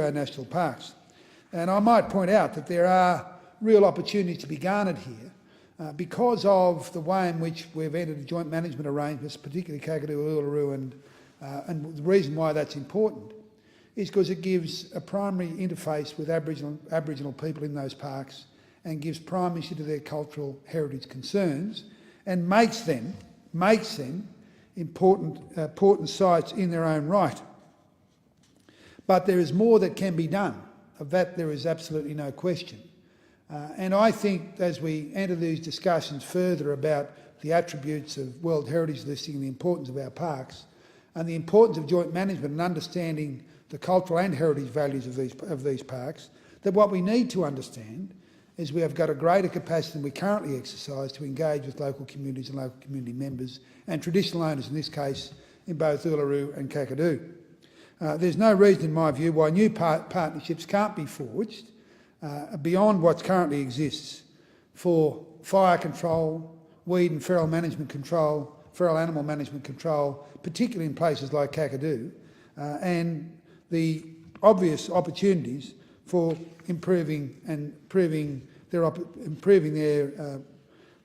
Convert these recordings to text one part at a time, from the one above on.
our national parks. And I might point out that there are real opportunities to be garnered here because of the way in which we've entered joint management arrangements, particularly Kakadu, Uluru, and the reason why that's important is because it gives a primary interface with Aboriginal people in those parks and gives primacy to their cultural heritage concerns and makes them important sites in their own right. But there is more that can be done. Of that there is absolutely no question. And I think as we enter these discussions further about the attributes of World Heritage Listing and the importance of our parks and the importance of joint management and understanding the cultural and heritage values of these parks, that what we need to understand is we have got a greater capacity than we currently exercise to engage with local communities and local community members and traditional owners, in this case in both Uluru and Kakadu. There's no reason, in my view, why new partnerships can't be forged beyond what currently exists for fire control, weed and feral management control, feral animal management control, particularly in places like Kakadu, and the obvious opportunities for improving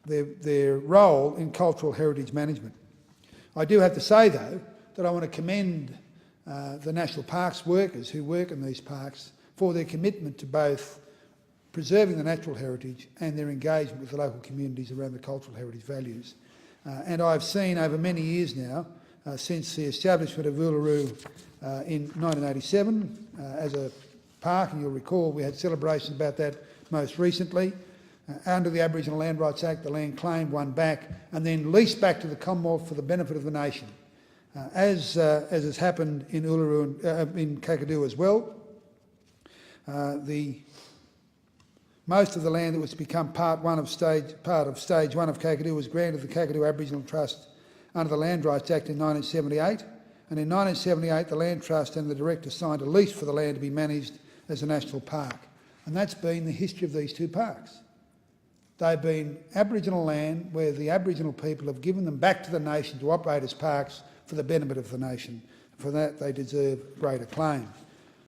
their role in cultural heritage management. I do have to say, though, that I want to commend the National Parks workers who work in these parks for their commitment to both preserving the natural heritage and their engagement with the local communities around the cultural heritage values. And I've seen over many years now, since the establishment of Uluru in 1987 as a park, and you'll recall we had celebrations about that most recently. Under the Aboriginal Land Rights Act, the land claimed, won back, and then leased back to the Commonwealth for the benefit of the nation. As has happened in Uluru and in Kakadu as well, most of the land that was to become part of stage one of Kakadu was granted the Kakadu Aboriginal Trust under the Land Rights Act in 1978, and in 1978 the Land Trust and the Director signed a lease for the land to be managed as a national park, and that's been the history of these two parks. They've been Aboriginal land where the Aboriginal people have given them back to the nation to operate as parks for the benefit of the nation. For that they deserve great acclaim.